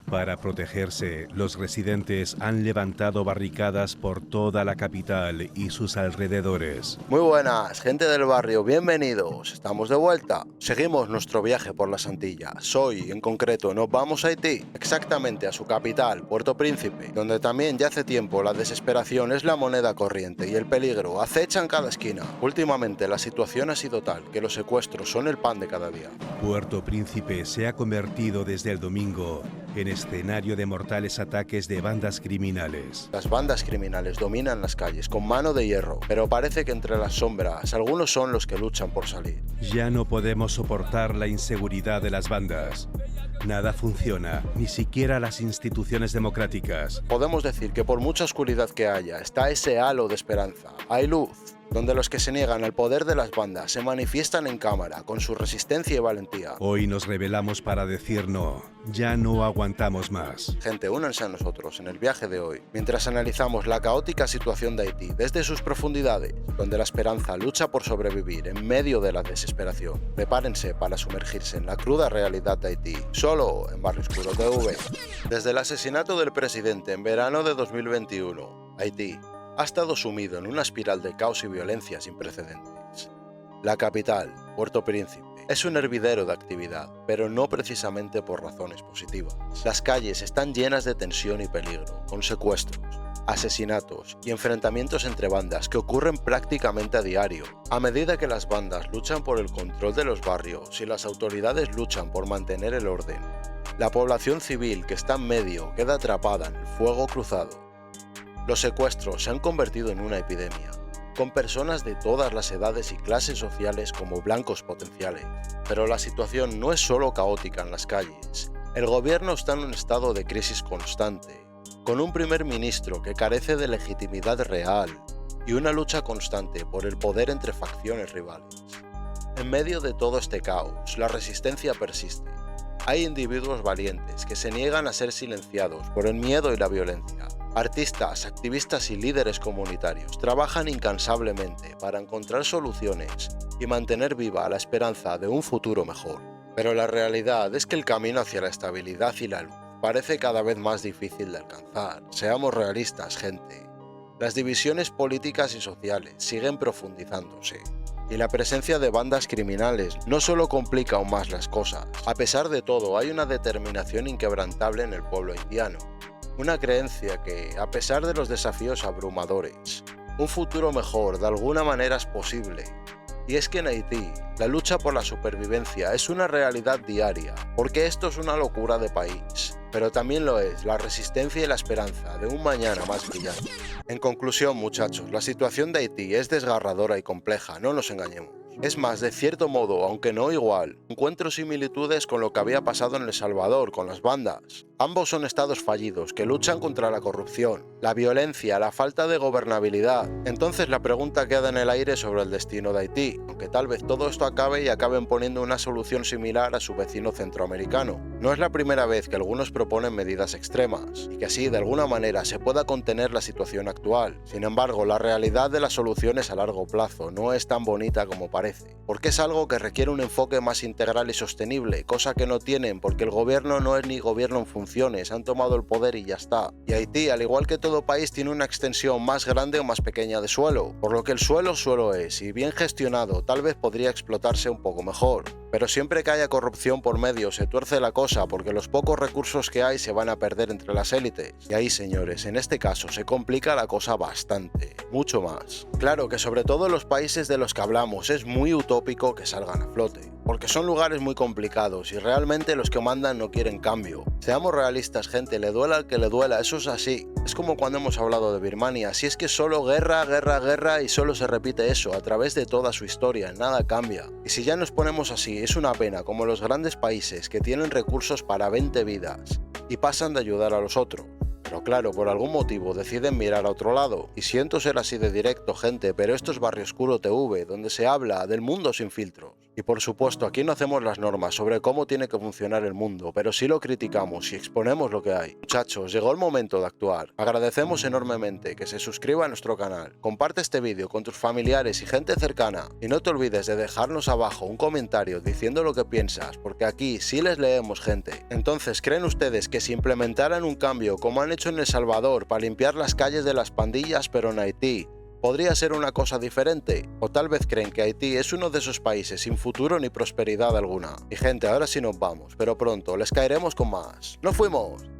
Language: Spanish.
Para protegerse, los residentes han levantado barricadas por toda la capital y sus alrededores. Muy buenas, gente del barrio, bienvenidos. Estamos de vuelta. Seguimos nuestro viaje por las Antillas. Hoy, en concreto, nos vamos a Haití, exactamente a su capital, Puerto Príncipe, donde también ya hace tiempo la desesperación es la moneda corriente y el peligro acecha en cada esquina. Últimamente la situación ha sido tal que los secuestros son el pan de cada día. Puerto Príncipe se ha convertido desde el domingo en escenario de mortales ataques de bandas criminales. Las bandas criminales dominan las calles con mano de hierro, pero parece que entre las sombras algunos son los que luchan por salir. Ya no podemos soportar la inseguridad de las bandas. Nada funciona, ni siquiera las instituciones democráticas. Podemos decir que por mucha oscuridad que haya, está ese halo de esperanza. Hay luz, donde los que se niegan al poder de las bandas se manifiestan en cámara con su resistencia y valentía. Hoy nos rebelamos para decir no, ya no aguantamos más. Gente, únanse a nosotros en el viaje de hoy, mientras analizamos la caótica situación de Haití desde sus profundidades, donde la esperanza lucha por sobrevivir en medio de la desesperación. Prepárense para sumergirse en la cruda realidad de Haití, solo en Barrio Oscuro TV. Desde el asesinato del presidente en verano de 2021, Haití ha estado sumido en una espiral de caos y violencia sin precedentes. La capital, Puerto Príncipe, es un hervidero de actividad, pero no precisamente por razones positivas. Las calles están llenas de tensión y peligro, con secuestros, asesinatos y enfrentamientos entre bandas que ocurren prácticamente a diario. A medida que las bandas luchan por el control de los barrios y las autoridades luchan por mantener el orden, la población civil que está en medio queda atrapada en el fuego cruzado. Los secuestros se han convertido en una epidemia, con personas de todas las edades y clases sociales como blancos potenciales. Pero la situación no es solo caótica en las calles. El gobierno está en un estado de crisis constante, con un primer ministro que carece de legitimidad real y una lucha constante por el poder entre facciones rivales. En medio de todo este caos, la resistencia persiste. Hay individuos valientes que se niegan a ser silenciados por el miedo y la violencia. Artistas, activistas y líderes comunitarios trabajan incansablemente para encontrar soluciones y mantener viva la esperanza de un futuro mejor. Pero la realidad es que el camino hacia la estabilidad y la luz parece cada vez más difícil de alcanzar. Seamos realistas, gente. Las divisiones políticas y sociales siguen profundizándose, y la presencia de bandas criminales no solo complica aún más las cosas. A pesar de todo, hay una determinación inquebrantable en el pueblo haitiano. Una creencia que, a pesar de los desafíos abrumadores, un futuro mejor de alguna manera es posible. Y es que en Haití, la lucha por la supervivencia es una realidad diaria, porque esto es una locura de país, pero también lo es la resistencia y la esperanza de un mañana más brillante. En conclusión, muchachos, la situación de Haití es desgarradora y compleja, no nos engañemos. Es más, de cierto modo, aunque no igual, encuentro similitudes con lo que había pasado en El Salvador con las bandas. Ambos son estados fallidos que luchan contra la corrupción, la violencia, la falta de gobernabilidad. Entonces la pregunta queda en el aire sobre el destino de Haití, aunque tal vez todo esto acabe y acaben poniendo una solución similar a su vecino centroamericano. No es la primera vez que algunos proponen medidas extremas, y que así de alguna manera se pueda contener la situación actual. Sin embargo, la realidad de las soluciones a largo plazo no es tan bonita como parece, porque es algo que requiere un enfoque más integral y sostenible, cosa que no tienen porque el gobierno no es ni gobierno en funciones, han tomado el poder y ya está. Y Haití, al igual que todo país, tiene una extensión más grande o más pequeña de suelo, por lo que el suelo es, y bien gestionado, tal vez podría explotarse un poco mejor. Pero siempre que haya corrupción por medio se tuerce la cosa porque los pocos recursos que hay se van a perder entre las élites. Y ahí, señores, en este caso se complica la cosa bastante, mucho más. Claro que sobre todo en los países de los que hablamos es muy utópico que salgan a flote, porque son lugares muy complicados y realmente los que mandan no quieren cambio. Seamos realistas, gente, le duela al que le duela, eso es así. Es como cuando hemos hablado de Birmania, si es que solo guerra, guerra, guerra y solo se repite eso a través de toda su historia, nada cambia. Y si ya nos ponemos así, es una pena como los grandes países que tienen recursos para 20 vidas y pasan de ayudar a los otros. Pero claro, por algún motivo deciden mirar a otro lado. Y siento ser así de directo, gente, pero esto es Barrio Oscuro TV, donde se habla del mundo sin filtros. Y por supuesto, aquí no hacemos las normas sobre cómo tiene que funcionar el mundo, pero sí lo criticamos y exponemos lo que hay. Muchachos, llegó el momento de actuar. Agradecemos enormemente que se suscriba a nuestro canal, comparte este vídeo con tus familiares y gente cercana, y no te olvides de dejarnos abajo un comentario diciendo lo que piensas, porque aquí sí les leemos, gente. Entonces, ¿creen ustedes que si implementaran un cambio como han hecho en El Salvador para limpiar las calles de las pandillas pero en Haití, podría ser una cosa diferente? ¿O tal vez creen que Haití es uno de esos países sin futuro ni prosperidad alguna? Y gente, ahora sí nos vamos, pero pronto les caeremos con más. ¡Nos fuimos!